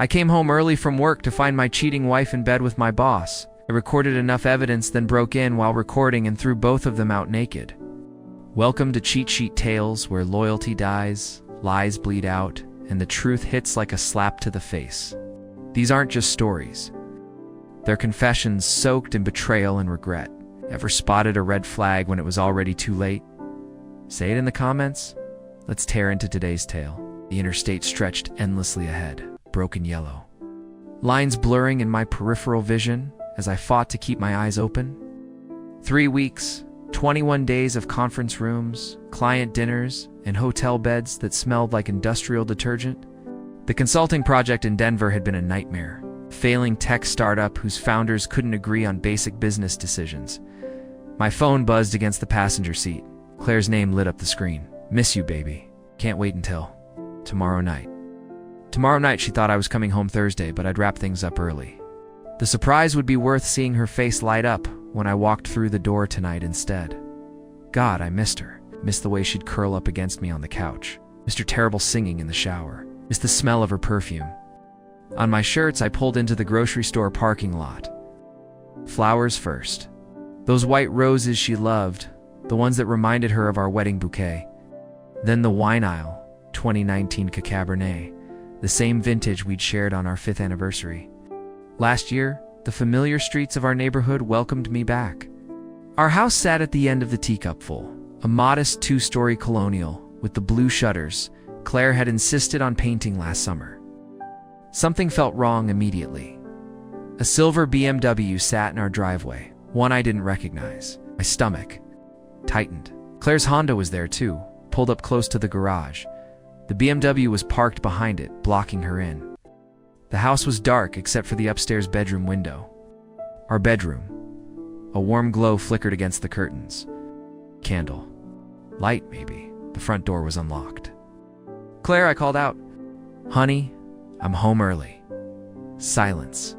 I came home early from work to find my cheating wife in bed with my boss. I recorded enough evidence, then broke in while recording and threw both of them out naked. Welcome to Cheat Sheet Tales, where loyalty dies, lies bleed out, and the truth hits like a slap to the face. These aren't just stories. They're confessions soaked in betrayal and regret. Ever spotted a red flag when it was already too late? Say it in the comments. Let's tear into today's tale. The interstate stretched endlessly ahead, broken yellow. Lines blurring in my peripheral vision as I fought to keep my eyes open. 3 weeks, 21 days of conference rooms, client dinners, and hotel beds that smelled like industrial detergent. The consulting project in Denver had been a nightmare. A failing tech startup whose founders couldn't agree on basic business decisions. My phone buzzed against the passenger seat. Claire's name lit up the screen. Miss you, baby. Can't wait until tomorrow night. Tomorrow night, she thought I was coming home Thursday, but I'd wrap things up early. The surprise would be worth seeing her face light up when I walked through the door tonight instead. God, I missed her. Missed the way she'd curl up against me on the couch. Missed her terrible singing in the shower. Missed the smell of her perfume. On my shirts, I pulled into the grocery store parking lot. Flowers first. Those white roses she loved, the ones that reminded her of our wedding bouquet. Then the wine aisle, 2019 Cabernet, the same vintage we'd shared on our 5th anniversary. Last year, the familiar streets of our neighborhood welcomed me back. Our house sat at the end of the teacupful, a modest 2-story colonial with the blue shutters Claire had insisted on painting last summer. Something felt wrong immediately. A silver BMW sat in our driveway, one I didn't recognize. My stomach tightened. Claire's Honda was there too, pulled up close to the garage. The BMW was parked behind it, blocking her in. The house was dark except for the upstairs bedroom window. Our bedroom. A warm glow flickered against the curtains. Candle. Light, maybe. The front door was unlocked. Claire, I called out. Honey, I'm home early. Silence.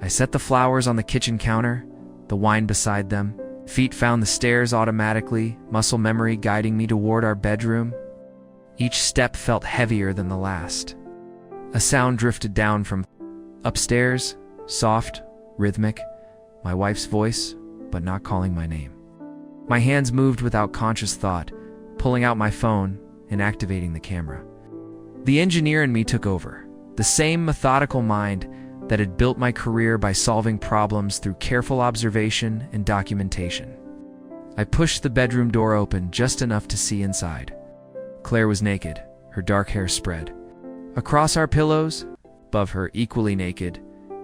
I set the flowers on the kitchen counter, the wine beside them. Feet found the stairs automatically, muscle memory guiding me toward our bedroom. Each step felt heavier than the last. A sound drifted down from upstairs, soft, rhythmic, my wife's voice, but not calling my name. My hands moved without conscious thought, pulling out my phone and activating the camera. The engineer in me took over, the same methodical mind that had built my career by solving problems through careful observation and documentation. I pushed the bedroom door open just enough to see inside. Claire was naked, her dark hair spread. Across our pillows, above her equally naked,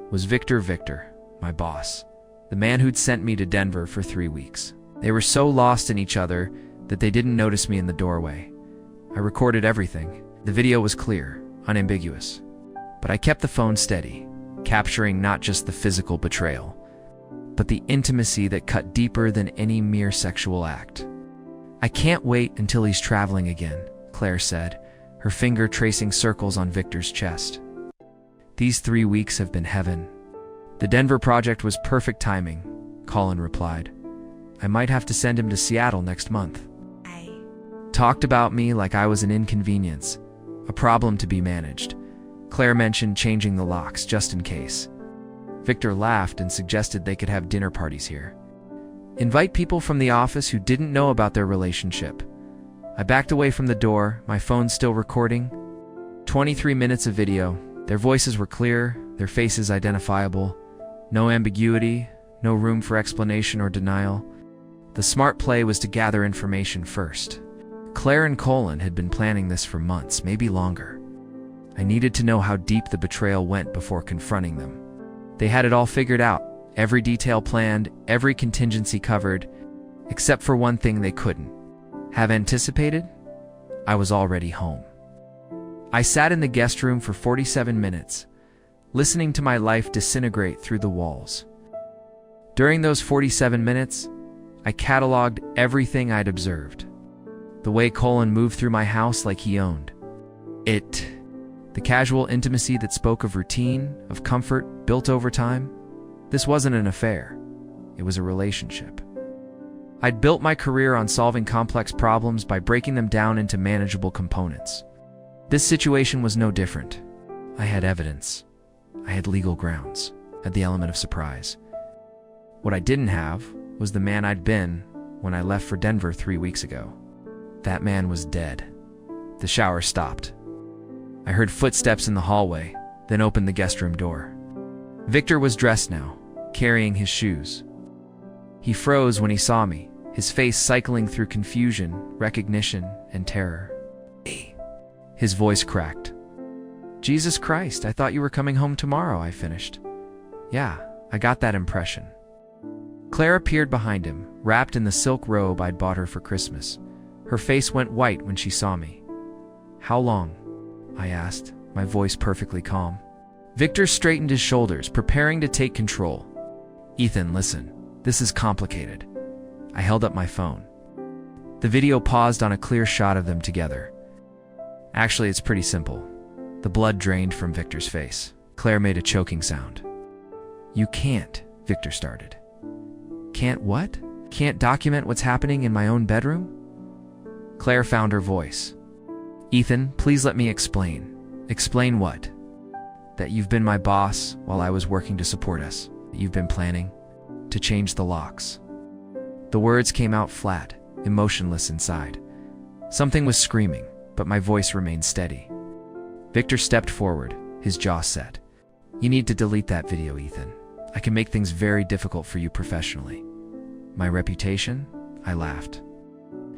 was Victor, my boss, the man who'd sent me to Denver for 3 weeks. They were so lost in each other that they didn't notice me in the doorway. I recorded everything. The video was clear, unambiguous. But I kept the phone steady, capturing not just the physical betrayal, but the intimacy that cut deeper than any mere sexual act. I can't wait until he's traveling again, Claire said, her finger tracing circles on Victor's chest. These 3 weeks have been heaven. The Denver project was perfect timing, Colin replied. I might have to send him to Seattle next month. Talked about me like I was an inconvenience, a problem to be managed. Claire mentioned changing the locks just in case. Victor laughed and suggested they could have dinner parties here. Invite people from the office who didn't know about their relationship. I backed away from the door, my phone still recording. 23 minutes of video. Their voices were clear, their faces identifiable. No ambiguity, no room for explanation or denial. The smart play was to gather information first. Claire and Colin had been planning this for months, maybe longer. I needed to know how deep the betrayal went before confronting them. They had it all figured out, every detail planned, every contingency covered, except for one thing they couldn't have anticipated. I was already home. I sat in the guest room for 47 minutes, listening to my life disintegrate through the walls. During those 47 minutes, I cataloged everything I'd observed. The way Colin moved through my house like he owned it. The casual intimacy that spoke of routine, of comfort, built over time. This wasn't an affair. It was a relationship. I'd built my career on solving complex problems by breaking them down into manageable components. This situation was no different. I had evidence. I had legal grounds. I had the element of surprise. What I didn't have was the man I'd been when I left for Denver 3 weeks ago. That man was dead. The shower stopped. I heard footsteps in the hallway, then opened the guest room door. Victor was dressed now, carrying his shoes. He froze when he saw me, his face cycling through confusion, recognition, and terror. "Hey." His voice cracked. "Jesus Christ, I thought you were coming home tomorrow," I finished. "Yeah, I got that impression." Claire appeared behind him, wrapped in the silk robe I'd bought her for Christmas. Her face went white when she saw me. "How long?" I asked, my voice perfectly calm. Victor straightened his shoulders, preparing to take control. "Ethan, listen. This is complicated." I held up my phone. The video paused on a clear shot of them together. "Actually, it's pretty simple." The blood drained from Victor's face. Claire made a choking sound. "You can't," Victor started. "Can't what? Can't document what's happening in my own bedroom?" Claire found her voice. "Ethan, please let me explain." "Explain what?" "That you've been my boss while I was working to support us. That you've been planning to change the locks." The words came out flat, emotionless inside. Something was screaming, but my voice remained steady. Victor stepped forward, his jaw set. "You need to delete that video, Ethan. I can make things very difficult for you professionally." "My reputation?" I laughed.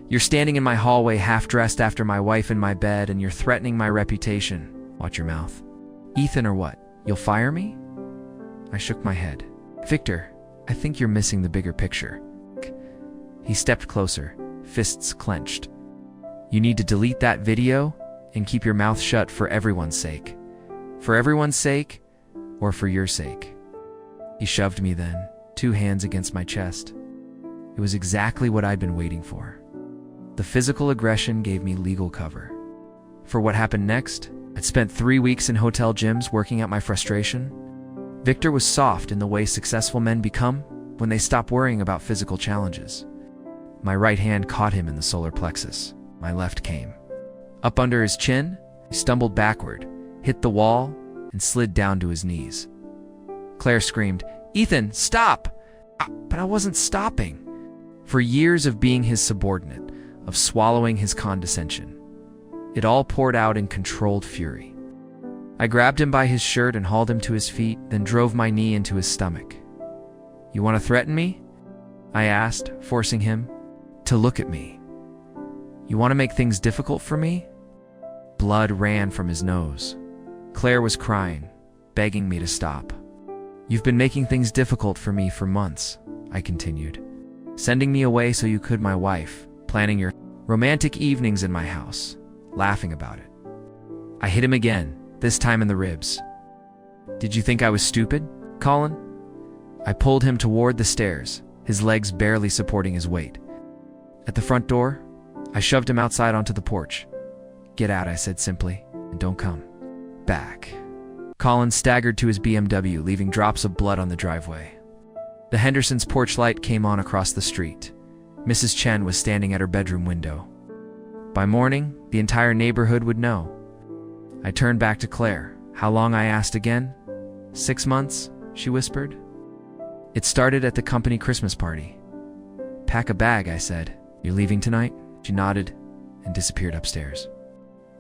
"You're standing in my hallway half-dressed after my wife in my bed, and you're threatening my reputation." "Watch your mouth." "Ethan or what? You'll fire me?" I shook my head. "Victor, I think you're missing the bigger picture." He stepped closer, fists clenched. "You need to delete that video and keep your mouth shut for everyone's sake." "For everyone's sake, or for your sake?" He shoved me then, 2 hands against my chest. It was exactly what I'd been waiting for. The physical aggression gave me legal cover. For what happened next, I'd spent 3 weeks in hotel gyms working out my frustration. Victor was soft in the way successful men become when they stop worrying about physical challenges. My right hand caught him in the solar plexus. My left came. Up under his chin, he stumbled backward, hit the wall, and slid down to his knees. Claire screamed, "Ethan, stop!" But I wasn't stopping. For years of being his subordinate, of swallowing his condescension, it all poured out in controlled fury. I grabbed him by his shirt and hauled him to his feet, then drove my knee into his stomach. "You want to threaten me?" I asked, forcing him to look at me. "You want to make things difficult for me?" Blood ran from his nose. Claire was crying, begging me to stop. "You've been making things difficult for me for months," I continued. "Sending me away so you could my wife, planning your romantic evenings in my house, laughing about it." I hit him again, this time in the ribs. "Did you think I was stupid, Colin?" I pulled him toward the stairs, his legs barely supporting his weight. At the front door, I shoved him outside onto the porch. "Get out," I said simply, "and don't come back." Colin staggered to his BMW, leaving drops of blood on the driveway. The Hendersons' porch light came on across the street. Mrs. Chen was standing at her bedroom window. By morning, the entire neighborhood would know. I turned back to Claire. "How long?" I asked again. 6 months, she whispered. "It started at the company Christmas party." "Pack a bag," I said. "You're leaving tonight?" She nodded and disappeared upstairs.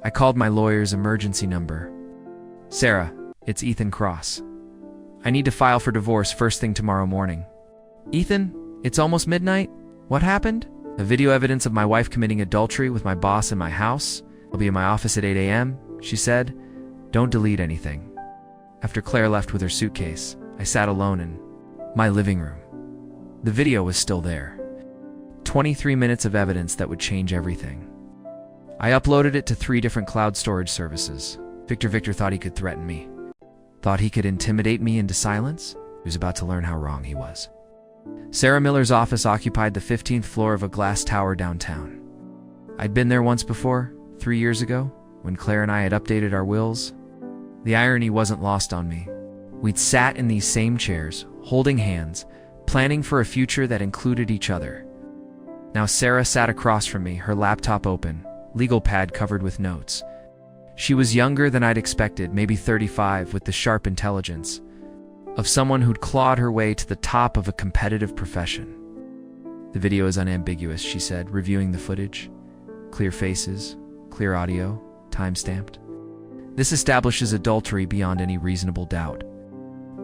I called my lawyer's emergency number. "Sarah, it's Ethan Cross. I need to file for divorce first thing tomorrow morning." "Ethan, it's almost midnight. What happened?" "The video evidence of my wife committing adultery with my boss in my house. I'll be in my office at 8 a.m., she said. "Don't delete anything." After Claire left with her suitcase, I sat alone in my living room. The video was still there. 23 minutes of evidence that would change everything. I uploaded it to 3 different cloud storage services. Victor thought he could threaten me. Thought he could intimidate me into silence? He was about to learn how wrong he was. Sarah Miller's office occupied the 15th floor of a glass tower downtown. I'd been there once before, 3 years ago, when Claire and I had updated our wills. The irony wasn't lost on me. We'd sat in these same chairs, holding hands, planning for a future that included each other. Now Sarah sat across from me, her laptop open, legal pad covered with notes. She was younger than I'd expected, maybe 35, with the sharp intelligence of someone who'd clawed her way to the top of a competitive profession. "The video is unambiguous," she said, reviewing the footage. "Clear faces, clear audio, time-stamped. This establishes adultery beyond any reasonable doubt."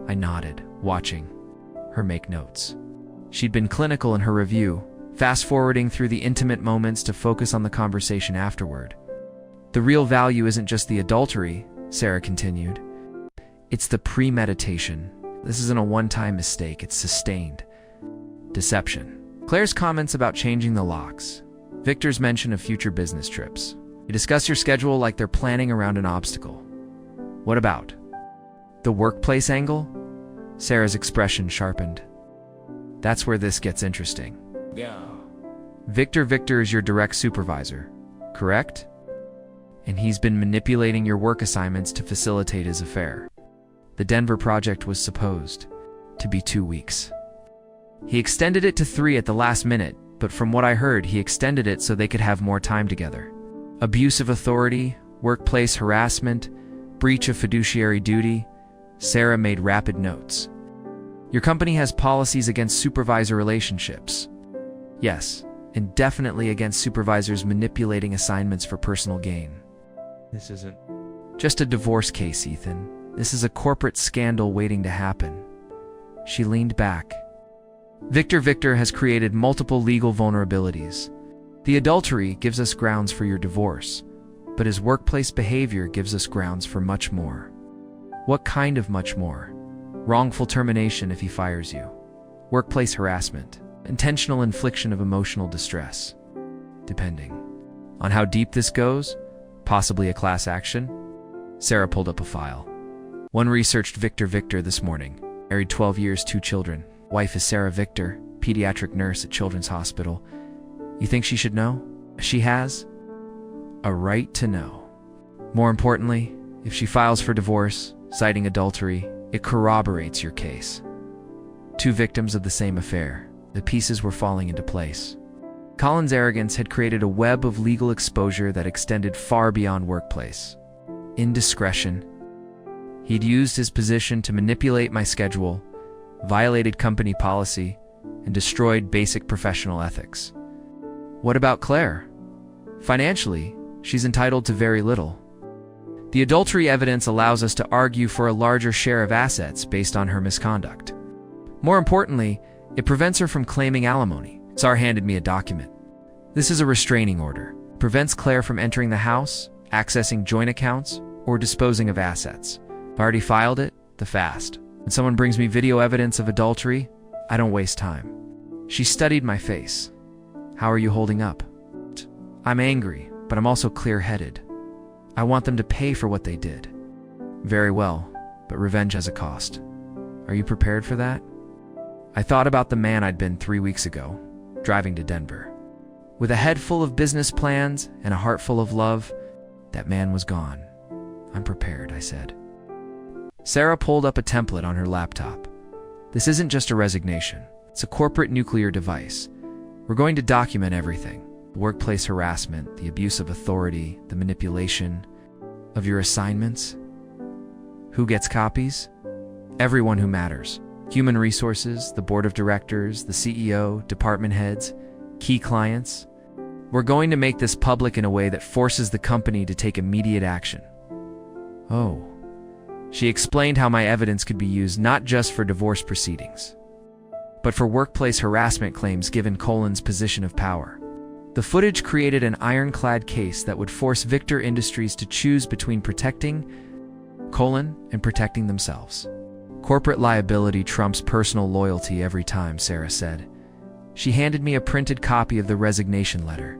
I nodded, watching her make notes. She'd been clinical in her review, fast-forwarding through the intimate moments to focus on the conversation afterward. "The real value isn't just the adultery," Sarah continued. "It's the premeditation. This isn't a one-time mistake, it's sustained deception." Claire's comments about changing the locks, Victor's mention of future business trips. You discuss your schedule like they're planning around an obstacle. "What about the workplace angle?" Sarah's expression sharpened. "That's where this gets interesting. Yeah. Victor is your direct supervisor, correct? And he's been manipulating your work assignments to facilitate his affair. The Denver project was supposed to be 2 weeks. He extended it to 3 at the last minute, but from what I heard, he extended it so they could have more time together. Abuse of authority, workplace harassment, breach of fiduciary duty." Sarah made rapid notes. "Your company has policies against supervisor relationships." "Yes, and definitely against supervisors manipulating assignments for personal gain." "This isn't just a divorce case, Ethan. This is a corporate scandal waiting to happen." She leaned back. Victor has created multiple legal vulnerabilities. The adultery gives us grounds for your divorce, but his workplace behavior gives us grounds for much more." "What kind of much more?" "Wrongful termination if he fires you. Workplace harassment. Intentional infliction of emotional distress. Depending on how deep this goes, possibly a class action." Sarah pulled up a file. "One researched Victor this morning. Married 12 years, 2 children. Wife is Sarah Victor, pediatric nurse at Children's Hospital. You think she should know? She has a right to know. More importantly, if she files for divorce, citing adultery, it corroborates your case. 2 victims of the same affair. The pieces were falling into place." Colin's arrogance had created a web of legal exposure that extended far beyond workplace. Indiscretion. He'd used his position to manipulate my schedule, violated company policy, and destroyed basic professional ethics. "What about Claire? Financially, she's entitled to very little. The adultery evidence allows us to argue for a larger share of assets based on her misconduct. More importantly, it prevents her from claiming alimony." Sar handed me a document. "This is a restraining order. It prevents Claire from entering the house, accessing joint accounts, or disposing of assets. I've already filed it, the fast. When someone brings me video evidence of adultery, I don't waste time." She studied my face. "How are you holding up?" "I'm angry, but I'm also clear-headed. I want them to pay for what they did." "Very well, but revenge has a cost. Are you prepared for that?" I thought about the man I'd been 3 weeks ago, driving to Denver. With a head full of business plans and a heart full of love, that man was gone. "I'm prepared," I said. Sarah pulled up a template on her laptop. "This isn't just a resignation. It's a corporate nuclear device. We're going to document everything. The workplace harassment, the abuse of authority, the manipulation of your assignments. Who gets copies? Everyone who matters. Human resources, the board of directors, the CEO, department heads, key clients. We're going to make this public in a way that forces the company to take immediate action." "Oh." She explained how my evidence could be used not just for divorce proceedings, but for workplace harassment claims given Colin's position of power. The footage created an ironclad case that would force Victor Industries to choose between protecting Colin and protecting themselves. "Corporate liability trumps personal loyalty every time," Sarah said. She handed me a printed copy of the resignation letter.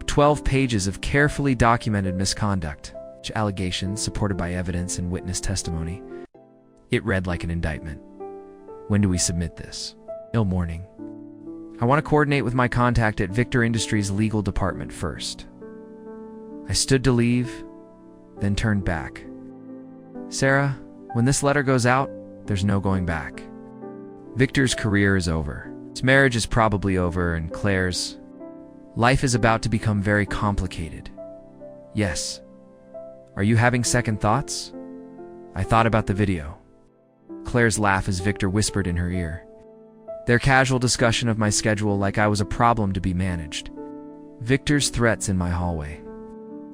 12 pages of carefully documented misconduct, allegations supported by evidence and witness testimony. It read like an indictment. "When do we submit this?" "Till morning. I want to coordinate with my contact at Victor Industries' legal department first." I stood to leave, then turned back. "Sarah, when this letter goes out, there's no going back. Victor's career is over. His marriage is probably over, and Claire's life is about to become very complicated. Yes, Are you having second thoughts? I thought about the video. Claire's laugh as Victor whispered in her ear. Their casual discussion of my schedule like I was a problem to be managed. Victor's threats in my hallway.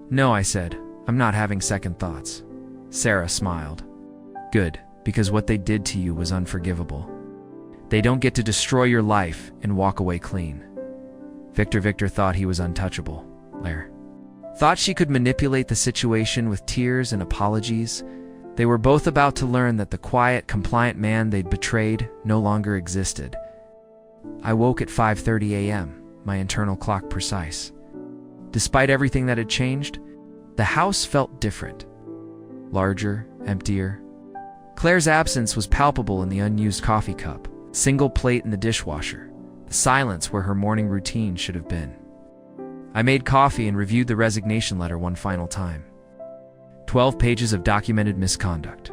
No, I said. I'm not having second thoughts. Sarah smiled. Good, because what they did to you was unforgivable. They don't get to destroy your life and walk away clean. Victor thought he was untouchable. Claire thought she could manipulate the situation with tears and apologies. They were both about to learn that the quiet, compliant man they'd betrayed no longer existed. I woke at 5:30 a.m., my internal clock precise. Despite everything that had changed, the house felt different. Larger, emptier. Claire's absence was palpable in the unused coffee cup, single plate in the dishwasher, the silence where her morning routine should have been. I made coffee and reviewed the resignation letter one final time. 12 pages of documented misconduct.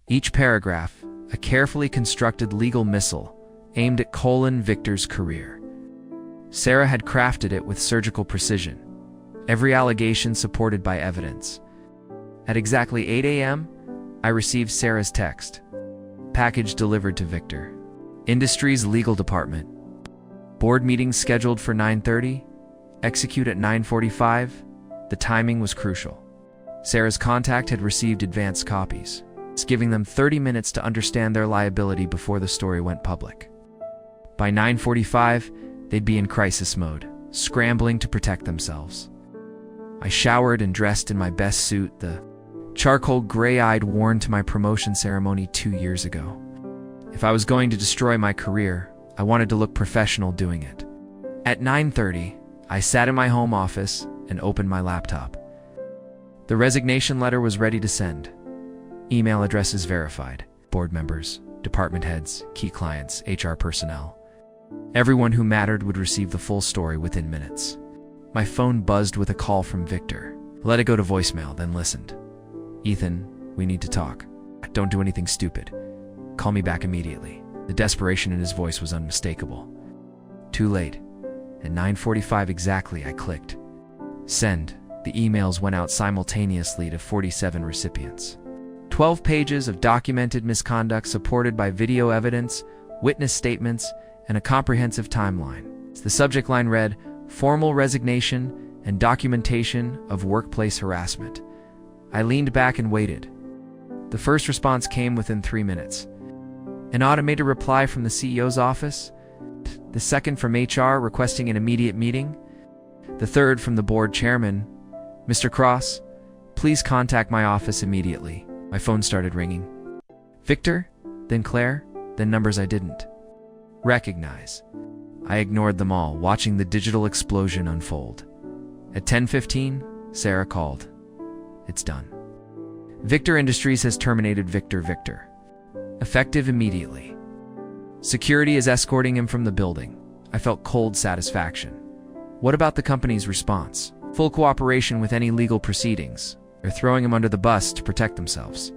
Each paragraph, a carefully constructed legal missile aimed at Victor's career. Sarah had crafted it with surgical precision, every allegation supported by evidence. At exactly 8 a.m., I received Sarah's text. Package delivered to Victor. Industries Legal Department. Board meeting scheduled for 9:30. Execute at 9:45. The timing was crucial. Sarah's contact had received advanced copies, giving them 30 minutes to understand their liability before the story went public. By 9:45, they'd be in crisis mode, scrambling to protect themselves. I showered and dressed in my best suit, the charcoal gray-eyed worn to my promotion ceremony 2 years ago. If I was going to destroy my career, I wanted to look professional doing it. At 9:30, I sat in my home office and opened my laptop. The resignation letter was ready to send. Email addresses verified. Board members, department heads, key clients, HR personnel. Everyone who mattered would receive the full story within minutes. My phone buzzed with a call from Victor. Let it go to voicemail, then listened. Ethan, we need to talk. Don't do anything stupid. Call me back immediately. The desperation in his voice was unmistakable. Too late. At 9:45 exactly, I clicked. Send. The emails went out simultaneously to 47 recipients. 12 pages of documented misconduct supported by video evidence, witness statements, and a comprehensive timeline. The subject line read, Formal resignation and documentation of workplace harassment. I leaned back and waited. The first response came within 3 minutes. An automated reply from the CEO's office. The second from HR requesting an immediate meeting. The third from the board chairman. Mr. Cross, please contact my office immediately. My phone started ringing. Victor, then Claire, then numbers I didn't recognize. I ignored them all, watching the digital explosion unfold. At 10:15, Sarah called. It's done. Victor Industries has terminated Victor. Effective immediately. Security is escorting him from the building. I felt cold satisfaction. What about the company's response? Full cooperation with any legal proceedings. They're throwing him under the bus to protect themselves.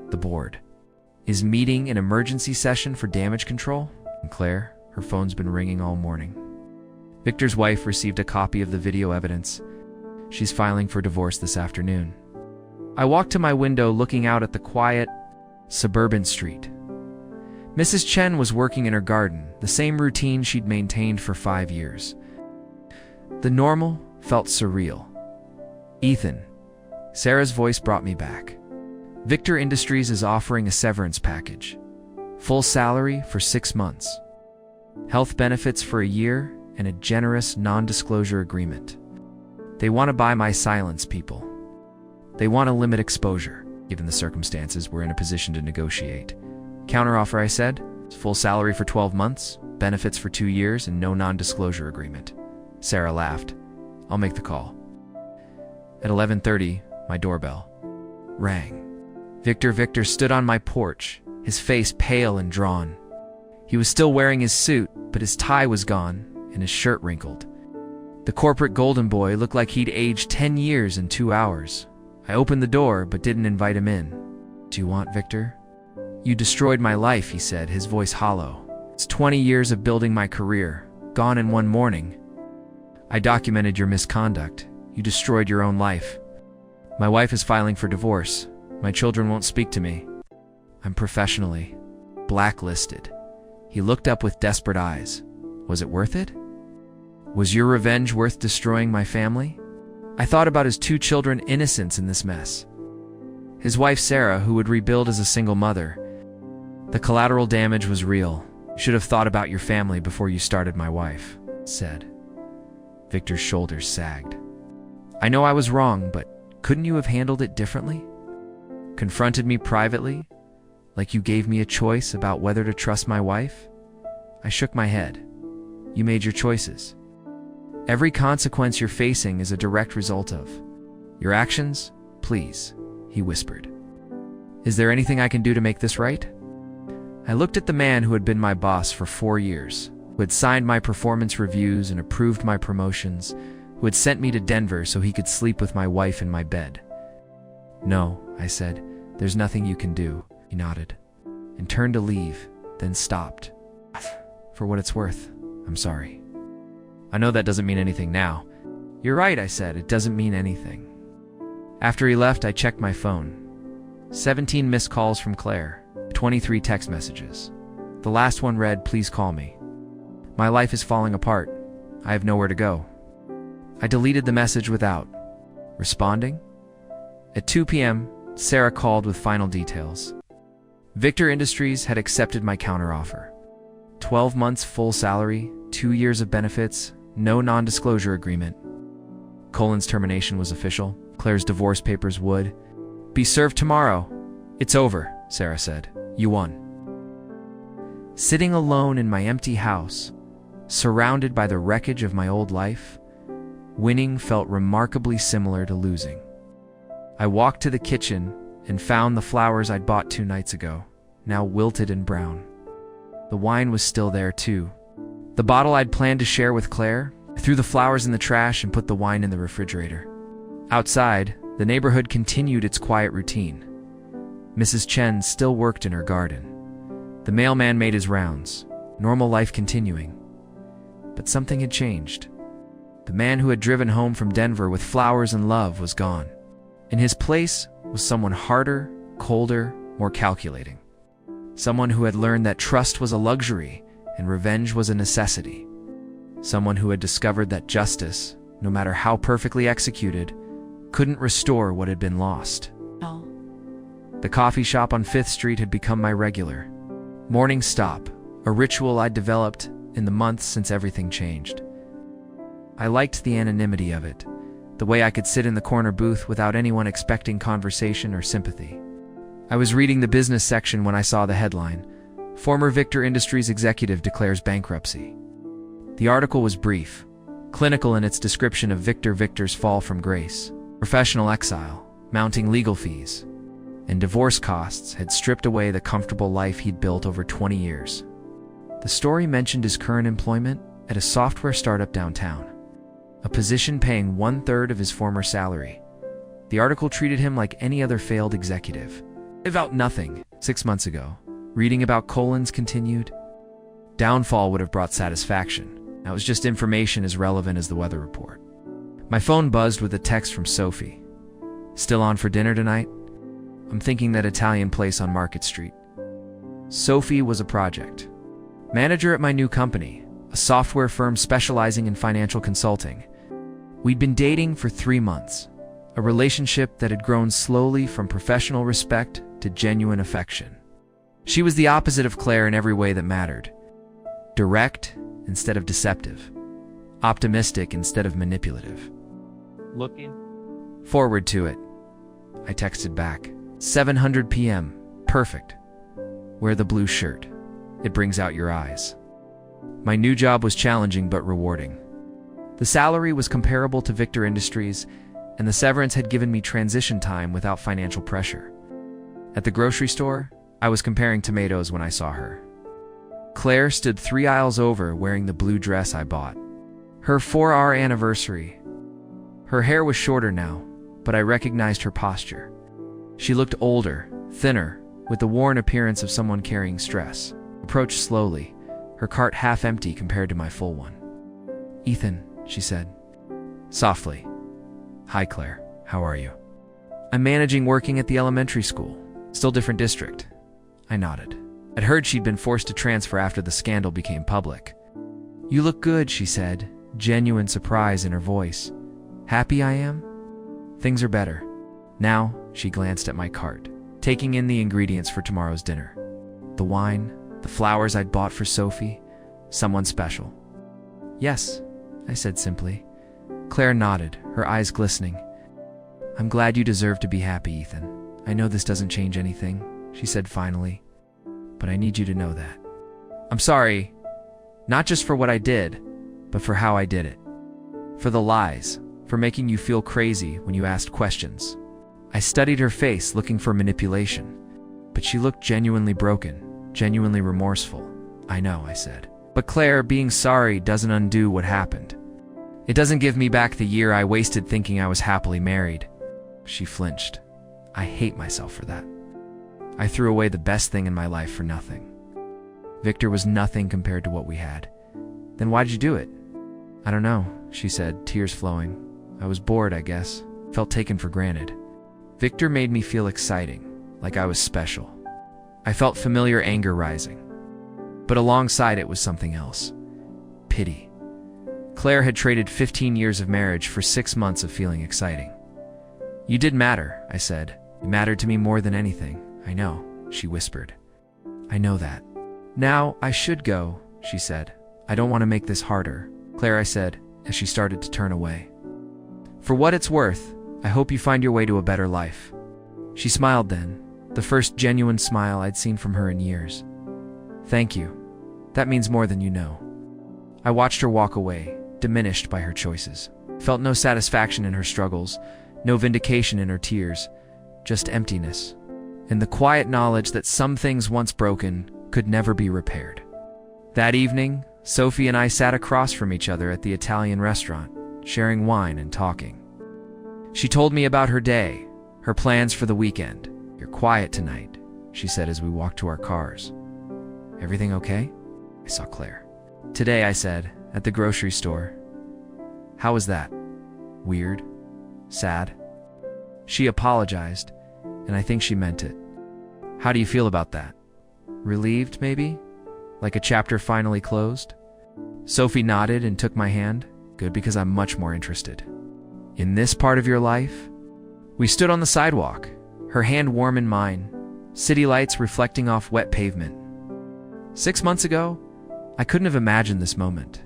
The board is meeting an emergency session for damage control. And Claire, her phone's been ringing all morning. Victor's wife received a copy of the video evidence. She's filing for divorce this afternoon. I walked to my window looking out at the quiet, suburban street. Mrs. Chen was working in her garden, the same routine she'd maintained for 5 years. The normal felt surreal. Ethan, Sarah's voice brought me back. Victor Industries is offering a severance package. Full salary for 6 months. Health benefits for a year and a generous non-disclosure agreement. They want to buy my silence, people. They want to limit exposure. Given the circumstances, we're in a position to negotiate. Counteroffer, I said. Full salary for 12 months, benefits for 2 years, and no non-disclosure agreement. Sarah laughed. I'll make the call. At 11:30, my doorbell rang. Victor stood on my porch, his face pale and drawn. He was still wearing his suit, but his tie was gone and his shirt wrinkled. The corporate golden boy looked like he'd aged 10 years in 2 hours. I opened the door, but didn't invite him in. Do you want Victor? You destroyed my life, he said, his voice hollow. It's 20 years of building my career, gone in one morning. I documented your misconduct. You destroyed your own life. My wife is filing for divorce. My children won't speak to me. I'm professionally blacklisted. He looked up with desperate eyes. Was it worth it? Was your revenge worth destroying my family? I thought about his 2 children, innocents in this mess. His wife Sarah, who would rebuild as a single mother. The collateral damage was real. You should have thought about your family before you started, my wife said. Victor's shoulders sagged. I know I was wrong, but couldn't you have handled it differently? Confronted me privately, like you gave me a choice about whether to trust my wife? I shook my head. You made your choices. Every consequence you're facing is a direct result of your actions. Please, he whispered. Is there anything I can do to make this right? I looked at the man who had been my boss for 4 years, who had signed my performance reviews and approved my promotions, who had sent me to Denver so he could sleep with my wife in my bed. No, I said, there's nothing you can do. He nodded and turned to leave, then stopped. For what it's worth, I'm sorry. I know that doesn't mean anything now. You're right, I said, it doesn't mean anything. After he left, I checked my phone. 17 missed calls from Claire, 23 text messages. The last one read, please call me. My life is falling apart. I have nowhere to go. I deleted the message without responding. At 2 p.m., Sarah called with final details. Victor Industries had accepted my counteroffer. 12 months full salary, 2 years of benefits, no non-disclosure agreement. Colin's termination was official. Claire's divorce papers would be served tomorrow. It's over, Sarah said. You won. Sitting alone in my empty house, surrounded by the wreckage of my old life, winning felt remarkably similar to losing. I walked to the kitchen and found the flowers I'd bought 2 nights ago, now wilted and brown. The wine was still there too. The bottle I'd planned to share with Claire. I threw the flowers in the trash and put the wine in the refrigerator. Outside, the neighborhood continued its quiet routine. Mrs. Chen still worked in her garden. The mailman made his rounds, normal life continuing. But something had changed. The man who had driven home from Denver with flowers and love was gone. In his place was someone harder, colder, more calculating. Someone who had learned that trust was a luxury and revenge was a necessity. Someone who had discovered that justice, no matter how perfectly executed, couldn't restore what had been lost. Oh. The coffee shop on 5th Street had become my regular morning stop, a ritual I'd developed in the months since everything changed. I liked the anonymity of it, the way I could sit in the corner booth without anyone expecting conversation or sympathy. I was reading the business section when I saw the headline, Former Victor Industries Executive Declares Bankruptcy. The article was brief, clinical in its description of Victor's fall from grace. Professional exile, mounting legal fees, and divorce costs had stripped away the comfortable life he'd built over 20 years. The story mentioned his current employment at a software startup downtown, a position paying 1/3 of his former salary. The article treated him like any other failed executive. About nothing, 6 months ago. Reading about Colin's continued downfall would have brought satisfaction. Now it was just information as relevant as the weather report. My phone buzzed with a text from Sophie. Still on for dinner tonight? I'm thinking that Italian place on Market Street. Sophie was a project manager at my new company, a software firm specializing in financial consulting. We'd been dating for 3 months, a relationship that had grown slowly from professional respect to genuine affection. She was the opposite of Claire in every way that mattered. Direct instead of deceptive. Optimistic instead of manipulative. Looking forward to it, I texted back. 7:00 p.m. Perfect. Wear the blue shirt. It brings out your eyes. My new job was challenging but rewarding. The salary was comparable to Victor Industries, and the severance had given me transition time without financial pressure. At the grocery store, I was comparing tomatoes when I saw her. Claire stood 3 aisles over wearing the blue dress I bought. Her 4-hour anniversary. Her hair was shorter now, but I recognized her posture. She looked older, thinner, with the worn appearance of someone carrying stress. Approached slowly, her cart half empty compared to my full one. Ethan, she said, softly. Hi Claire, how are you? I'm managing working at the elementary school. Still different district. I nodded. I'd heard she'd been forced to transfer after the scandal became public. You look good, she said, genuine surprise in her voice. Happy I am? Things are better. Now, she glanced at my cart, taking in the ingredients for tomorrow's dinner. The wine, the flowers I'd bought for Sophie, someone special. Yes, I said simply. Claire nodded, her eyes glistening. I'm glad you deserve to be happy, Ethan. I know this doesn't change anything, she said finally, but I need you to know that. I'm sorry, not just for what I did, but for how I did it. For the lies, for making you feel crazy when you asked questions. I studied her face, looking for manipulation, but she looked genuinely broken, genuinely remorseful. I know, I said. But Claire, being sorry doesn't undo what happened. It doesn't give me back the year I wasted thinking I was happily married. She flinched. I hate myself for that. I threw away the best thing in my life for nothing. Victor was nothing compared to what we had. Then why did you do it? I don't know, she said, tears flowing. I was bored, I guess. Felt taken for granted. Victor made me feel exciting, like I was special. I felt familiar anger rising. But alongside it was something else. Pity. Claire had traded 15 years of marriage for 6 months of feeling exciting. You did matter, I said. You mattered to me more than anything. I know, she whispered. I know that. Now, I should go, she said. I don't want to make this harder, Claire, I said, as she started to turn away. For what it's worth, I hope you find your way to a better life. She smiled then, the first genuine smile I'd seen from her in years. Thank you. That means more than you know. I watched her walk away, diminished by her choices. Felt no satisfaction in her struggles, no vindication in her tears, just emptiness, and the quiet knowledge that some things once broken could never be repaired. That evening, Sophie and I sat across from each other at the Italian restaurant, sharing wine and talking. She told me about her day, her plans for the weekend. You're quiet tonight, she said as we walked to our cars. Everything okay? I saw Claire. Today, I said, at the grocery store. How was that? Weird? Sad? She apologized, and I think she meant it. How do you feel about that? Relieved, maybe? Like a chapter finally closed? Sophie nodded and took my hand. Good, because I'm much more interested. In this part of your life? We stood on the sidewalk, her hand warm in mine, city lights reflecting off wet pavement. 6 months ago, I couldn't have imagined this moment.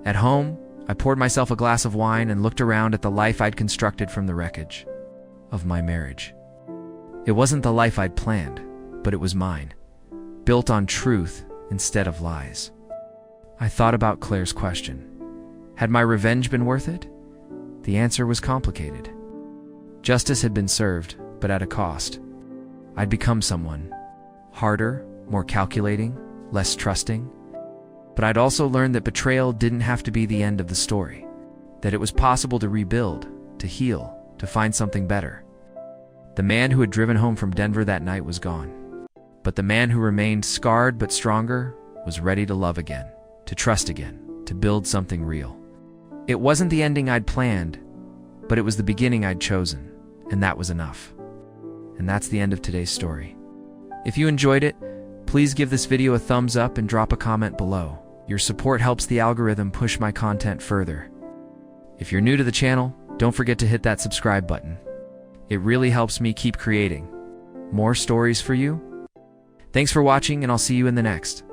At home, I poured myself a glass of wine and looked around at the life I'd constructed from the wreckage of my marriage. It wasn't the life I'd planned, but it was mine, built on truth instead of lies. I thought about Claire's question. Had my revenge been worth it? The answer was complicated. Justice had been served, but at a cost. I'd become someone harder, more calculating, less trusting. But I'd also learned that betrayal didn't have to be the end of the story, that it was possible to rebuild, to heal, to find something better. The man who had driven home from Denver that night was gone. But the man who remained scarred but stronger was ready to love again, to trust again, to build something real. It wasn't the ending I'd planned, but it was the beginning I'd chosen, and that was enough. And that's the end of today's story. If you enjoyed it, please give this video a thumbs up and drop a comment below. Your support helps the algorithm push my content further. If you're new to the channel, don't forget to hit that subscribe button. It really helps me keep creating more stories for you. Thanks for watching, and I'll see you in the next.